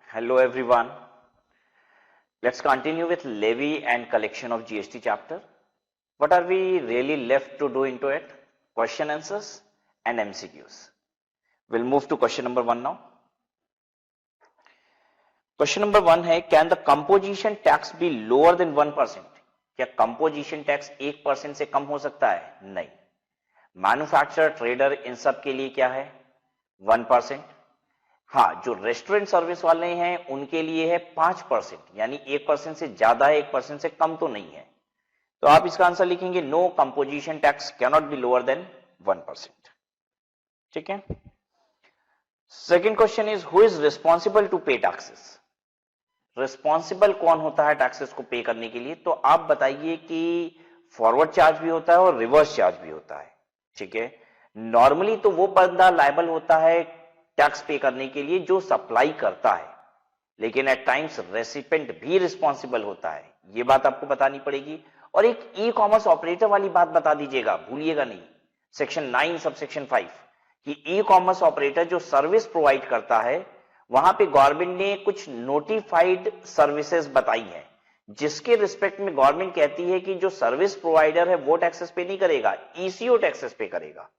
Hello everyone. Let's continue with levy and collection of GST chapter. What are we really left to do into it? Question answers and MCQs. We'll move to question number 1 now. Question number 1 है, can the composition tax be lower than 1%? क्या composition tax 1% से कम हो सकता है? नहीं. Manufacturer, trader इन सब के लिए क्या है? 1%. हाँ, जो रेस्टोरेंट सर्विस वाले हैं उनके लिए है 5%, यानी 1% से ज्यादा है, 1% से कम तो नहीं है. तो आप इसका आंसर लिखेंगे no composition tax can not be lower than 1%. ठीक है. Second question is who is responsible to pay taxes. Responsible कौन होता है टैक्सेस को पे करने के लिए? तो आप बताइए कि फॉरवर्ड चार्ज भी होता है और रिवर्स चार्ज भी होता है. ठीक है. नॉर्मली तो वो बंदा लायबल होता है टैक्स पे करने के लिए जो सप्लाई करता है, लेकिन एट टाइम्स रेसिपेंट भी रिस्पॉन्सिबल होता है. ये बात आपको बतानी पड़ेगी. और एक ई कॉमर्स ऑपरेटर वाली बात बता दीजिएगा, भूलिएगा नहीं. सेक्शन 9 सब सेक्शन 5 कि ई कॉमर्स ऑपरेटर जो सर्विस प्रोवाइड करता है, वहां पे गवर्नमेंट ने कुछ नोटिफाइड सर्विसेज बताई हैं जिसके रिस्पेक्ट में गवर्नमेंट कहती है कि जो सर्विस प्रोवाइडर है वो टैक्सेस पे नहीं करेगा, ईसीओ टैक्सेस पे करेगा.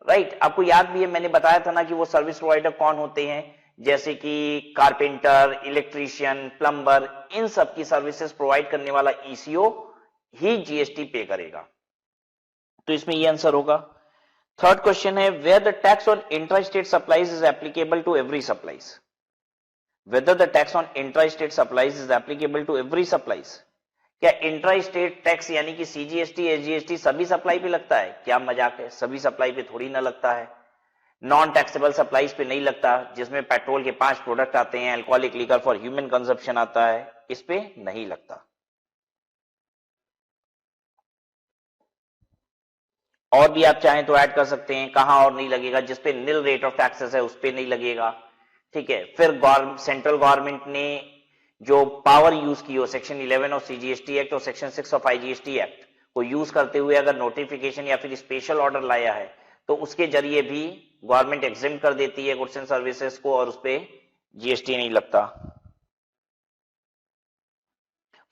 राइट. आपको याद भी है, मैंने बताया था ना कि वो सर्विस प्रोवाइडर कौन होते हैं, जैसे कि कारपेंटर, इलेक्ट्रीशियन, प्लम्बर, इन सब की सर्विसेज प्रोवाइड करने वाला ईसीओ ही जीएसटी पे करेगा. तो इसमें ये आंसर होगा. थर्ड क्वेश्चन है where the tax on intra state supplies is applicable to every supplies. Whether the tax on intra state supplies is applicable to every supplies. क्या इंट्रा स्टेट टैक्स यानी कि सीजीएसटी, एसजीएसटी सभी supply पे लगता है? क्या मजाक है, सभी सप्लाई पे थोड़ी ना लगता है. नॉन टैक्सेबल सप्लाईज पे नहीं लगता, जिसमें पेट्रोल के 5 प्रोडक्ट आते हैं, alcoholic liquor for human consumption आता है, इस पे नहीं लगता. और भी आप चाहें तो ऐड कर सकते हैं कहां और नहीं लगेगा. जिसपे नील रेट ऑफ टैक्सेस है उस पे नहीं लगेगा. ठीक है. फिर सेंट्रल गवर्नमेंट ने जो पावर यूज की हो सेक्शन 11 ऑफ सीजीएसटी एक्ट और सेक्शन 6 ऑफ आईजीएसटी एक्ट को यूज करते हुए अगर नोटिफिकेशन या फिर स्पेशल ऑर्डर लाया है तो उसके जरिए भी गवर्नमेंट एग्जेम्प्ट कर देती है गुड्स एंड सर्विसेज को और उस पे जीएसटी नहीं लगता.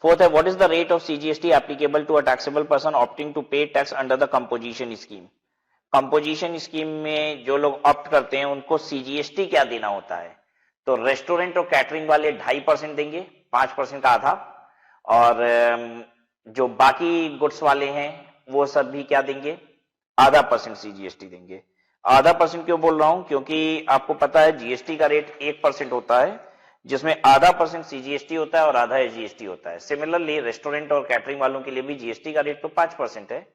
फोर्थ है what is the rate of CGST applicable to a taxable person opting to pay tax under the composition scheme. Composition scheme में जो लोग ऑप्ट करते हैं उनको सीजीएसटी क्या देना होता है? तो रेस्टोरेंट और कैटरिंग वाले 2.5% देंगे, 5% का आधा. और जो बाकी गुड्स वाले हैं वो सब भी क्या देंगे? आधा % सीजीएसटी देंगे. आधा % क्यों बोल रहा हूं? क्योंकि आपको पता है जीएसटी का रेट 1% होता है, जिसमें आधा % सीजीएसटी होता है और आधा एसजीएसटी होता है. सिमिलरली रेस्टोरेंट और कैटरिंग वालों के लिए भी जीएसटी का रेट तो 5% है,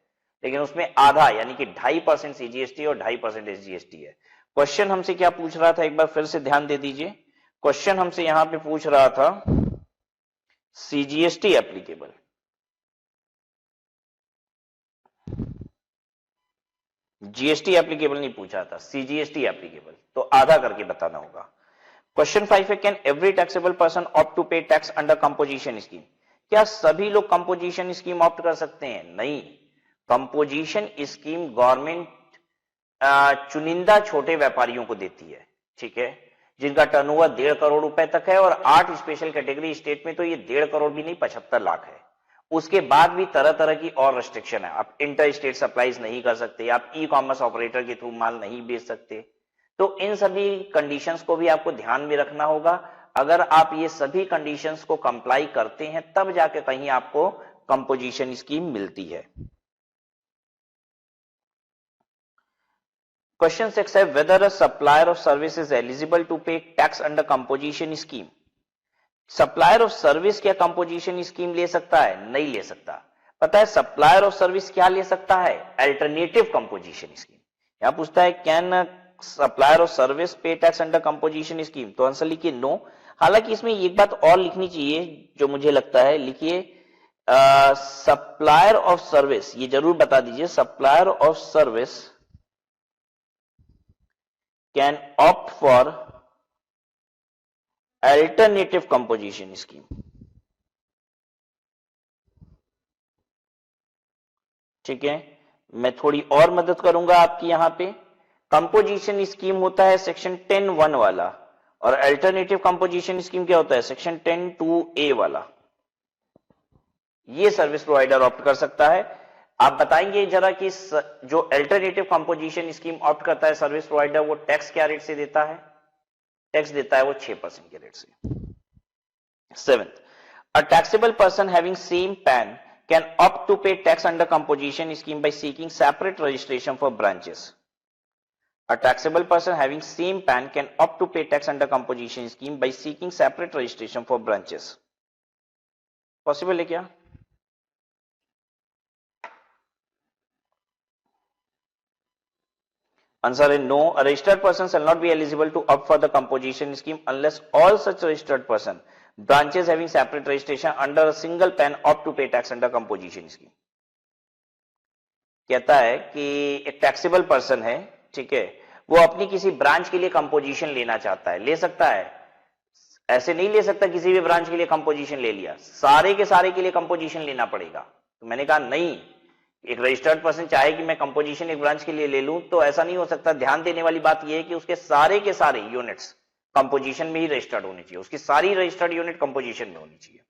लेकिन उसमें आधा यानी कि 2.5% सीजीएसटी और 2.5% एसजीएसटी है. क्वेश्चन हमसे क्या पूछ रहा था, एक बार फिर से ध्यान दे दीजिए. क्वेश्चन हमसे यहां पे पूछ रहा था सीजीएसटी एप्लीकेबल. जीएसटी एप्लीकेबल नहीं पूछा था, सीजीएसटी एप्लीकेबल. तो आधा करके बताना होगा. क्वेश्चन 5 है can every taxable person opt to pay tax under composition scheme. क्या सभी लोग कंपोजिशन स्कीम ऑप्ट कर सकते हैं? नहीं. कंपोजिशन स्कीम गवर्नमेंट चुनिंदा छोटे व्यापारियों को देती है. ठीक है. जिनका टर्नओवर 1.5 करोड़ रुपए तक है और 8 स्पेशल कैटेगरी स्टेट में तो ये 1.5 करोड़ भी नहीं 75 लाख है. उसके बाद भी तरह तरह की और रेस्ट्रिक्शन है. आप इंटर स्टेट सप्लाईज नहीं कर सकते, आप ई कॉमर्स ऑपरेटर के थ्रू माल नहीं बेच सकते. तो इन सभी कंडीशंस को भी आपको ध्यान में रखना होगा. अगर आप ये सभी कंडीशंस को कंप्लाई करते हैं तब जाके कहीं आपको कंपोजिशन स्कीम मिलती है. क्वेश्चन 6 है whether a supplier of service is eligible to pay tax under composition scheme. Supplier of service क्या कंपोजिशन स्कीम ले सकता है? नहीं ले सकता. पता है सप्लायर ऑफ सर्विस क्या ले सकता है? Alternative composition scheme. यहां पूछता है कैन सप्लायर ऑफ सर्विस पे टैक्स अंडर कंपोजिशन स्कीम. तो आंसर लिखिए नो. हालांकि इसमें एक बात और लिखनी चाहिए जो मुझे लगता है, लिखिए सप्लायर ऑफ सर्विस, ये जरूर बता दीजिए supplier of service can opt for alternative composition scheme. ठीक है. मैं थोड़ी और मदद करूंगा आपकी. यहां पे कंपोजिशन स्कीम होता है सेक्शन 10(1) वाला, और अल्टरनेटिव कंपोजिशन स्कीम क्या होता है? सेक्शन 10(2)(a) वाला, ये सर्विस प्रोवाइडर ऑप्ट कर सकता है। आप बताएंगे जरा कि जो अल्टरनेटिव कंपोजिशन स्कीम ऑप्ट करता है सर्विस प्रोवाइडर, वो टैक्स क्या रेट से देता है? टैक्स देता है वो 6% के रेट से। 7th, a taxable person having same PAN can opt to pay tax under composition scheme by seeking separate registration for branches. A taxable person having same PAN can opt to pay tax under composition scheme by seeking separate registration for branches. Possible है क्या? Answer is no. A registered person shall not be eligible to opt for the composition scheme unless all such registered person branches having separate registration under a single PAN opt to pay tax under composition scheme. कहता है कि एक taxable person है, ठीक है, वो अपनी किसी ब्रांच के लिए कंपोजिशन लेना चाहता है, ले सकता है, ऐसे नहीं ले सकता किसी भी ब्रांच के लिए कंपोजिशन ले लिया, सारे के सारे के लिए कंपोजिशन लेना पड़ेगा। तो मैंने कहा नहीं, एक रजिस्टर्ड पर्सन चाहे कि मैं कंपोजिशन एक ब्रांच के लिए ले लूं तो ऐसा नहीं हो सकता। ध्यान देने वाली बात यह है कि उसके सारे के सारे यूनिट्स कंपोजिशन में ही रजिस्टर्ड होनी चाहिए, उसकी सारी रजिस्टर्ड यूनिट कंपोजिशन में होनी चाहिए।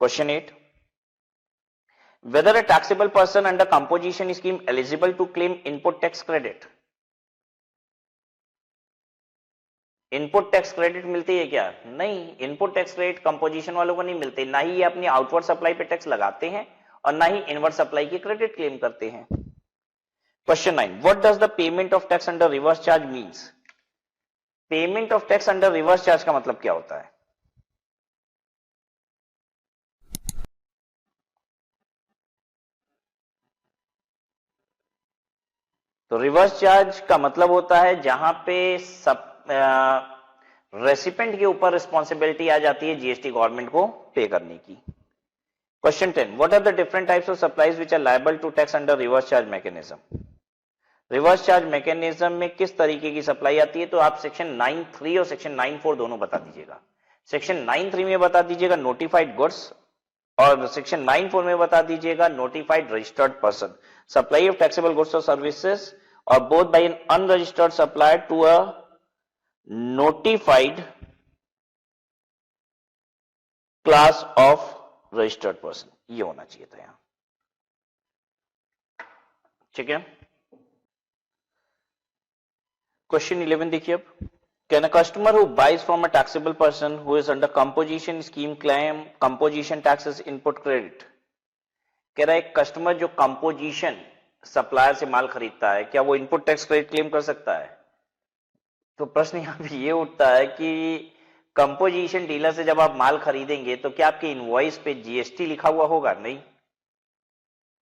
Question 8, whether a taxable person under composition scheme eligible to claim input tax credit? Input tax credit मिलती है क्या? नहीं, इनपुट टैक्स क्रेडिट कंपोजिशन वालों को नहीं मिलते, ना ही ये अपनी आउटवर्ड सप्लाई पे टैक्स लगाते हैं और ना ही इनवर्ड सप्लाई की क्रेडिट क्लेम करते हैं। Question 9, what does the payment of tax under reverse charge means? Payment of tax under reverse charge का मतलब क्या होता है? तो रिवर्स चार्ज का मतलब होता है जहां पे रेसिपेंट के ऊपर रिस्पॉन्सिबिलिटी आ जाती है जीएसटी गवर्नमेंट को पे करने की। Question 10, what are the different types of supplies which are liable to tax under reverse charge mechanism? Reverse charge mechanism में किस तरीके की सप्लाई आती है? तो आप सेक्शन 9(3) और सेक्शन 9(4) दोनों बता दीजिएगा। सेक्शन 9(3) में बता दीजिएगा नोटिफाइड गुड्स और सेक्शन 9(4) में बता दीजिएगा notified registered person. Supply of taxable goods और सर्विसेज और both by an unregistered supplier to a notified class of registered person, ये होना चाहिए था यहां, ठीक है। क्वेश्चन 11 देखिए अब, can a customer who buys from a taxable person who is under composition scheme claim composition taxes input credit? कह रहा है एक कस्टमर जो कंपोजिशन सप्लायर से माल खरीदता है, क्या वो इनपुट टैक्स क्रेडिट क्लेम कर सकता है? तो प्रश्न यहां पे ये उठता है कि कंपोजिशन डीलर से जब आप माल खरीदेंगे तो क्या आपके इनवॉइस पे जीएसटी लिखा हुआ होगा? नहीं।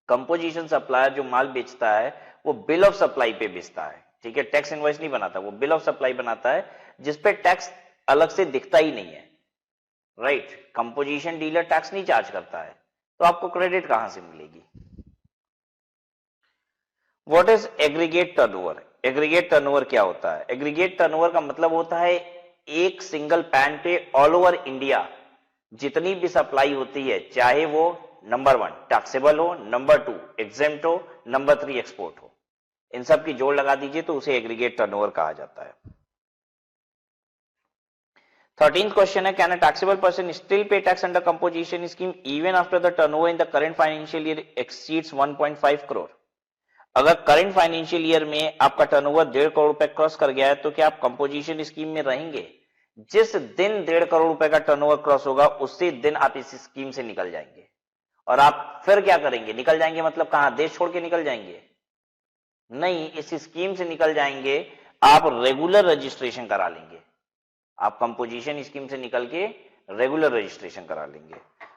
कंपोजिशन सप्लायर जो माल बेचता है वो बिल ऑफ सप्लाई पे बेचता है, ठीक है, टैक्स इनवॉइस नहीं बनाता, वो बिल ऑफ सप्लाई बनाता है जिसपे टैक्स अलग से दिखता ही नहीं है, राइट। कंपोजिशन डीलर टैक्स नहीं चार्ज करता है, तो आपको क्रेडिट कहां से मिलेगी? What is aggregate turnover? Aggregate turnover क्या होता है? एग्रीगेट टर्नओवर का मतलब होता है एक सिंगल पैन पे ऑल ओवर इंडिया जितनी भी सप्लाई होती है, चाहे वो नंबर 1 टैक्सेबल हो, नंबर 2 एग्जेम्प्ट हो, नंबर 3 एक्सपोर्ट हो, इन सब की जोड़ लगा दीजिए तो उसे एग्रीगेट टर्नओवर कहा जाता है। 13th क्वेश्चन है, can a taxable person still पे tax under composition scheme even after the turnover in the current financial year exceeds 1.5 crore? अगर करंट फाइनेंशियल ईयर में आपका टर्नओवर 1.5 करोड़ रुपए क्रॉस कर गया है तो क्या आप कंपोजिशन स्कीम में रहेंगे? जिस दिन 1.5 करोड़ रुपए का टर्नओवर क्रॉस होगा उसी दिन आप इस स्कीम से निकल जाएंगे। और आप फिर क्या करेंगे? निकल जाएंगे मतलब कहां? देश छोड़ के निकल जाएंगे? नहीं, इस स्कीम से निकल जाएंगे, आप रेगुलर रजिस्ट्रेशन करा लेंगे। आप कंपोजिशन स्कीम से निकल के रेगुलर रजिस्ट्रेशन करा लेंगे।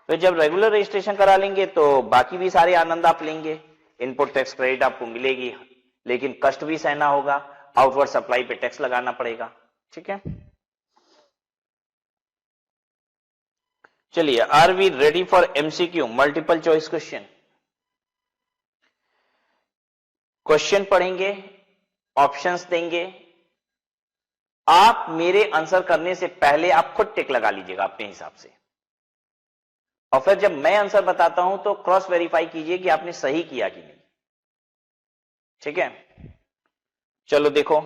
फिर जब रेगुलर रजिस्ट्रेशन करा लेंगे तो बाकी भी सारे आनंद आप लेंगे, इनपुट टैक्स क्रेडिट आपको मिलेगी, लेकिन कष्ट भी सहना होगा, आउटवर्ड सप्लाई पे टैक्स लगाना पड़ेगा, ठीक है। चलिए, are we ready for MCQ multiple choice question? Question पढ़ेंगे, ऑप्शंस देंगे, आप मेरे आंसर करने से पहले आप खुद टिक लगा लीजिएगा अपने हिसाब से, और फिर जब मैं आंसर बताता हूं तो क्रॉस वेरीफाई कीजिए कि आपने सही किया कि नहीं, ठीक है। चलो देखो,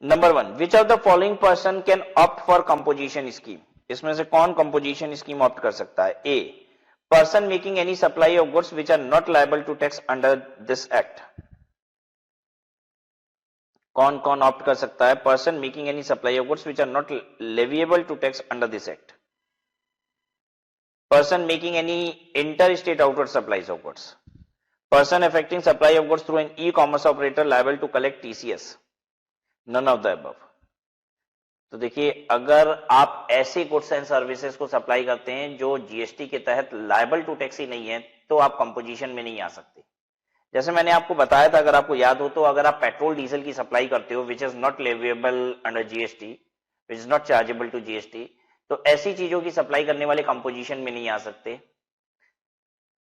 number 1, which of the following person can opt for composition scheme? इसमें से कौन कंपोजिशन स्कीम ऑप्ट कर सकता है? A, person making any supply of goods which are not liable to tax under this act. कौन कौन ऑप्ट कर सकता है? Person making any supply of goods which are not leviable to tax under this act, person making any inter state outward supplies of goods, person affecting supply of goods through an e-commerce operator liable to collect TCS, none of the above। तो देखिए, अगर आप ऐसे goods and services को supply करते हैं जो GST के तहत लायबल टू टैक्स ही नहीं है, तो आप कंपोजिशन में नहीं आ सकते। जैसे मैंने आपको बताया था, अगर आपको याद हो तो, अगर आप पेट्रोल डीजल की सप्लाई करते हो which is not leviable under GST, which is not chargeable to GST, तो ऐसी चीजों की सप्लाई करने वाले कंपोजिशन में नहीं आ सकते,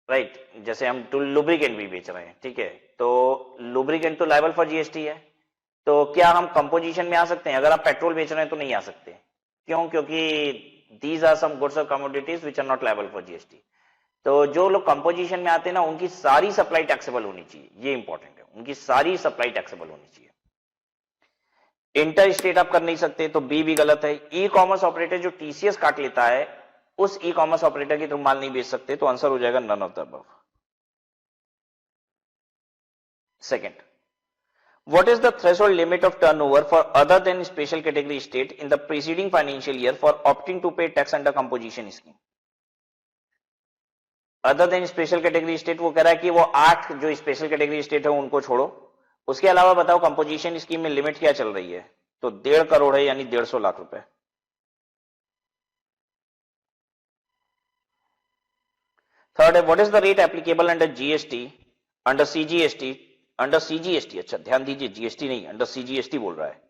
राइट। जैसे हम लुब्रिकेंट भी बेच रहे हैं, ठीक है, तो लुब्रिकेंट तो लायबल फॉर जीएसटी है, तो क्या हम कंपोजिशन में आ सकते हैं? अगर आप पेट्रोल बेच रहे हैं तो नहीं आ सकते। क्यों? क्योंकि दीज आर सम गुड्स और commodities which are not liable for GST. तो जो लोग कंपोजिशन में आते हैं ना, उनकी सारी सप्लाई टैक्सेबल होनी चाहिए, ये इंपॉर्टेंट है, उनकी सारी सप्लाई टैक्सेबल होनी चाहिए। इंटर स्टेट आप कर नहीं सकते, तो बी भी गलत है। ई कॉमर्स ऑपरेटर जो टीसीएस काट लेता है, उस ई कॉमर्स ऑपरेटर की तुम माल नहीं बेच सकते, तो आंसर हो जाएगा none of the above. Second, what is the threshold limit of turnover for other than special category state in the preceding financial year for opting to pay tax under composition scheme? Other than special category state, वो कह रहा है कि वो 8 जो special category state है उनको छोड़ो, उसके अलावा बताओ कंपोजिशन स्कीम में लिमिट क्या चल रही है? तो 1.5 करोड़ है, यानी 150 लाख रुपए। थर्ड है, what is the rate applicable under GST, under CGST, under CGST, अच्छा ध्यान दीजिए, जीएसटी नहीं, अंडर सीजीएसटी बोल रहा है।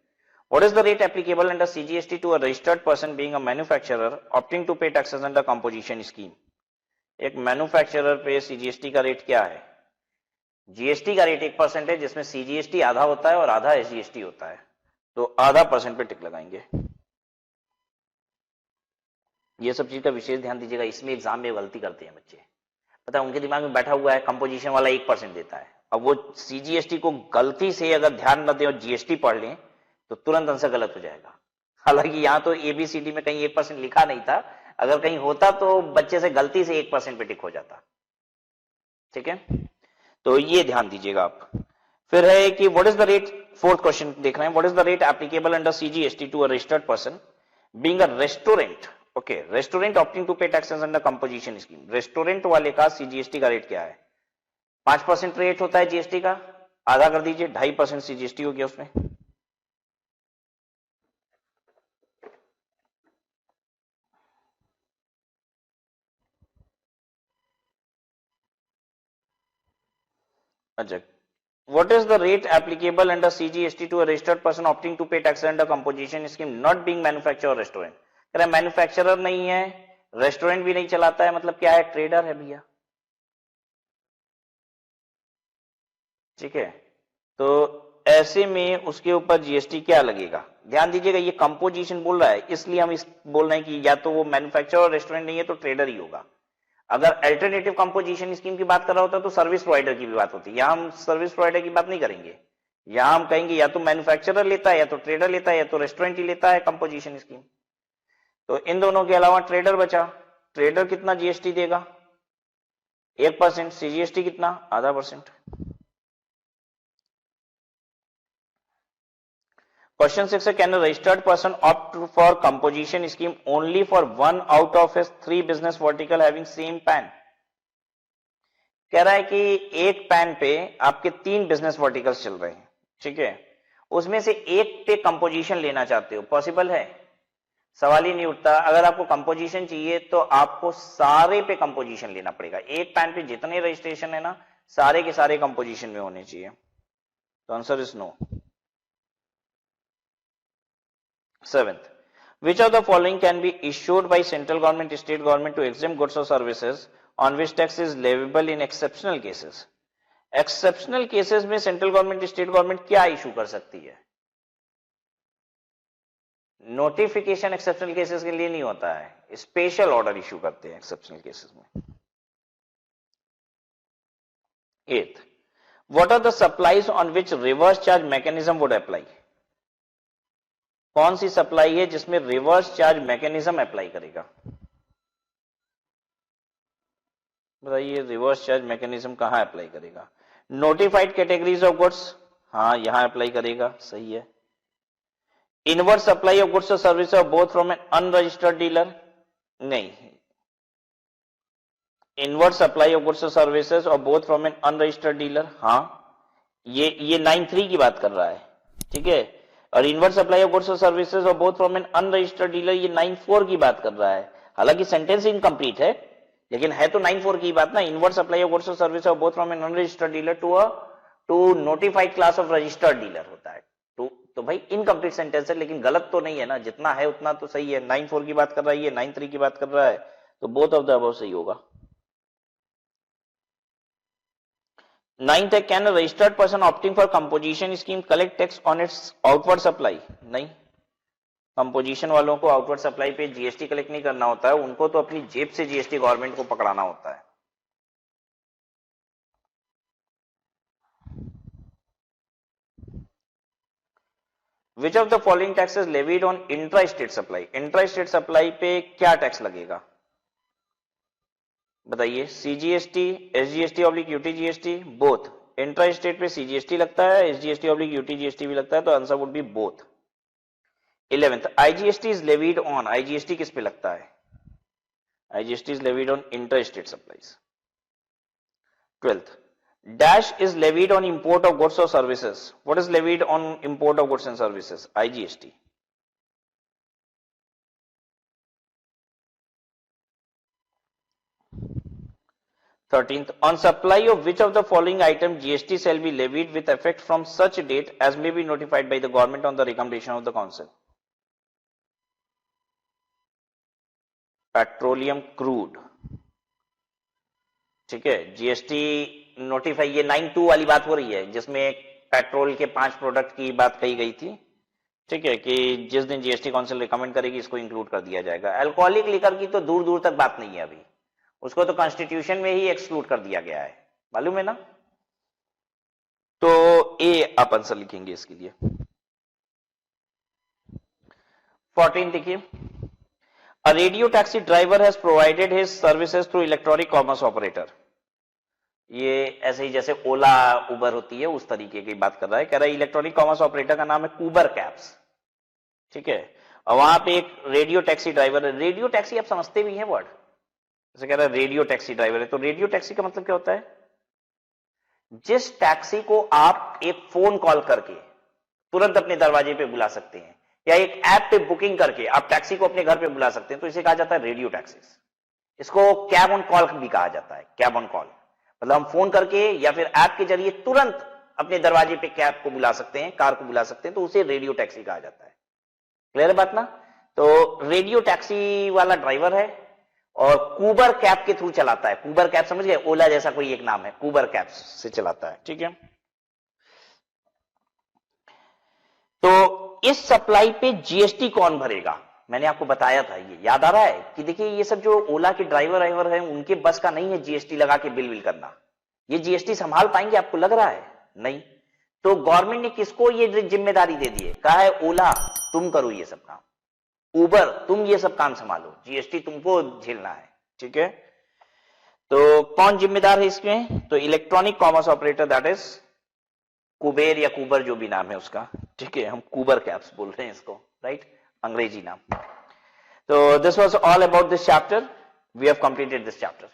What is the rate applicable under CGST to a registered person being a manufacturer opting to pay taxes under composition scheme? एक manufacturer pay CGST का rate क्या है? जीएसटी का रेट 1% है, जिसमें सीजीएसटी आधा होता है और आधा एसजीएसटी होता है, तो आधा % पे टिक लगाएंगे। ये सब चीज का विशेष ध्यान दीजिएगा, इसमें एग्जाम में गलती करते हैं बच्चे। पता है, उनके दिमाग में बैठा हुआ है कंपोजिशन वाला 1% देता है, अब वो सीजीएसटी को गलती से अगर ध्यान न दें और जीएसटी पढ़ लें तो तुरंत आंसर गलत हो जाएगा। हालांकि यहां तो एबीसीडी में कहीं 1% लिखा नहीं था, अगर कहीं होता तो बच्चे से गलती से 1% पे टिक हो जाता, ठीक है, तो ये ध्यान दीजिएगा आप। फिर है कि what is the rate, fourth question देख रहे हैं, what is the rate applicable under CGST to a registered person being a restaurant? Okay, restaurant opting to pay taxes under composition scheme, restaurant वाले का सीजीएसटी का rate क्या है? 5% rate होता है जीएसटी का, आधा कर दीजिए, 2.5% सीजीएसटी हो गया उसमें। अच्छा, what is the rate applicable under CGST to a registered person opting to pay tax under composition scheme not being manufacturer or restaurant? कह रहा है मैन्युफैक्चरर नहीं है, रेस्टोरेंट भी नहीं चलाता है, मतलब क्या है? ट्रेडर है भैया, ठीक है, तो ऐसे में उसके ऊपर जीएसटी क्या लगेगा? ध्यान दीजिएगा, ये कंपोजिशन बोल रहा है, इसलिए हम इस बोल रहे हैं कि या तो वो मैन्युफैक्चरर और रेस्टोरेंट नहीं है तो ट्रेडर ही होगा। अगर अल्टरनेटिव कंपोजिशन स्कीम की बात कर रहा होता तो सर्विस प्रोवाइडर की भी बात होती। यहां हम सर्विस प्रोवाइडर की बात नहीं करेंगे, यहां हम कहेंगे या तो मैन्युफैक्चरर लेता है, या तो ट्रेडर लेता है, या तो रेस्टोरेंट ही लेता है कंपोजिशन स्कीम। तो इन दोनों के अलावा ट्रेडर बचा, ट्रेडर कितना जीएसटी देगा? 1%, सीजीएसटी कितना? आधा %। क्वेश्चन 6 है, can a registered person opt for composition scheme only for 1 out of his 3 business vertical having same pan? कह रहा है कि एक पैन पे आपके 3 बिजनेस वर्टिकल्स चल रहे हैं, ठीक है, उसमें से एक पे कंपोजिशन लेना चाहते हो, पॉसिबल है? सवाल ही नहीं उठता। अगर आपको कंपोजिशन चाहिए तो आपको सारे पे कंपोजिशन लेना पड़ेगा, एक पैन पे जितने रजिस्ट्रेशन है ना, सारे के सारे कंपोजिशन में होने चाहिए, तो answer is no. 7th, which of the following can be issued by central government, state government to exempt goods or services on which tax is leviable in exceptional cases? Exceptional cases में central government, state government क्या issue कर सकती है? Notification exceptional cases के लिए नहीं होता है, स्पेशल ऑर्डर इशू करते हैं एक्सेप्शनल केसेस में। 8th, what are the supplies on which reverse charge mechanism would apply? कौन सी सप्लाई है जिसमें रिवर्स चार्ज मैकेनिज्म अप्लाई करेगा? बताइए, रिवर्स चार्ज मैकेनिज्म कहां अप्लाई करेगा? नोटिफाइड कैटेगरीज ऑफ गुड्स, हाँ यहां अप्लाई करेगा, सही है। इनवर्ड सप्लाई ऑफ गुड्स और service of both from an unregistered dealer, नहीं। इनवर्ड सप्लाई ऑफ गुड्स और सर्विसेज और both from an unregistered dealer, हाँ ये 9(3) की बात कर रहा है, ठीक है। और इनवर्ड सप्लाई ऑफ गुड्स और सर्विसेज और both from an unregistered dealer ये 9(4) की बात कर रहा है। हालांकि सेंटेंस इनकम्प्लीट है, लेकिन है तो 9(4) की बात ना। इनवर्ड सप्लाई ऑफ गुड्स और सर्विसेज और both from an unregistered dealer to notified class of registered dealer होता है। तो भाई इनकम्प्लीट सेंटेंस है, लेकिन गलत तो नहीं है ना, जितना है उतना तो सही है। 9(4) की बात कर रहा है, ये 9(3) की बात कर रहा है, तो बोथ ऑफ द अबव सही होगा। 9th है, can a registered person opting for composition scheme collect tax on it's outward supply? नहीं, कंपोजिशन वालों को आउटवर्ड सप्लाई पे जीएसटी कलेक्ट नहीं करना होता है, उनको तो अपनी जेब से जीएसटी गवर्नमेंट को पकड़ाना होता है। Which of the following taxes levied on intra-state supply? Intra-state supply पे क्या टैक्स लगेगा? बताइए, CGST, SGST oblique UTGST, both. Intra state पे सीजीएसटी लगता है, एसजीएसटी ऑब्लिक यूटीजीएसटी भी लगता है, तो answer would be both. 11th, IGST is levied on, IGST किस पे लगता है? IGST is levied on intra state supplies. 12th, dash is levied on import of goods or services. What is levied on import of goods and services? IGST. 13th, on supply of which of the following item GST shall be levied with effect from such date as may be notified by the government on the recommendation of the council? Petroleum crude, ठीक है। GST notify, ये 9(2) वाली बात हो रही है, जिसमें petrol के 5 प्रोडक्ट की बात कही गई थी, ठीक है, कि जिस दिन जीएसटी काउंसिल रिकमेंड करेगी इसको इंक्लूड कर दिया जाएगा। अल्कोहलिक लिकर की तो दूर दूर तक बात नहीं है अभी, उसको तो कॉन्स्टिट्यूशन में ही एक्सक्लूड कर दिया गया है, मालूम है ना। तो ए आप आंसर लिखेंगे इसके लिए। 14 देखिए, A radio taxi driver has provided his services through electronic commerce operator. ये ऐसे ही जैसे ओला उबर होती है उस तरीके की बात कर रहा है। कह रहा है इलेक्ट्रॉनिक कॉमर्स ऑपरेटर का नाम है कूबर कैब्स, ठीक है। और वहां पे एक रेडियो टैक्सी ड्राइवर है। रेडियो टैक्सी आप समझते भी हैं वर्ड, जैसे कह रहा है रेडियो टैक्सी ड्राइवर है, तो रेडियो टैक्सी का मतलब क्या होता है? जिस टैक्सी को आप एक फोन कॉल करके तुरंत अपने दरवाजे पे बुला सकते हैं, या एक ऐप पे बुकिंग करके आप टैक्सी को अपने घर पे बुला सकते हैं, तो इसे कहा जाता है रेडियो टैक्सीज। इसको कैब ऑन कॉल भी कहा जाता है। कैब ऑन कॉल मतलब हम फोन करके या फिर ऐप के जरिए तुरंत अपने दरवाजे पे कैब को बुला सकते हैं, कार को बुला सकते हैं, तो उसे रेडियो टैक्सी कहा जाता है। क्लियर है बात ना। तो रेडियो टैक्सी वाला ड्राइवर है और कूबर कैब के थ्रू चलाता है। कूबर कैब समझ गए, ओला जैसा कोई एक नाम है, कूबर कैब से चलाता है, ठीक है। तो इस सप्लाई पे जीएसटी कौन भरेगा? मैंने आपको बताया था, ये याद आ रहा है कि देखिए ये सब जो ओला के ड्राइवर हैं उनके बस का नहीं है जीएसटी लगा के बिल करना। ये जीएसटी संभाल पाएंगे आपको लग रहा है? नहीं। तो गवर्नमेंट ने किसको ये जिम्मेदारी दे दी है? कहा है ओला तुम करो ये सब काम, उबर तुम ये सब काम संभालो, जीएसटी तुमको झेलना है, ठीक है। तो कौन जिम्मेदार है इसमें? तो electronic commerce operator, that is Kuber या कुबर जो भी नाम है उसका, ठीक है। हम कुबर कैब्स बोल रहे हैं इसको, राइट, अंग्रेजी नाम। तो this was all about this chapter, we have completed this chapter.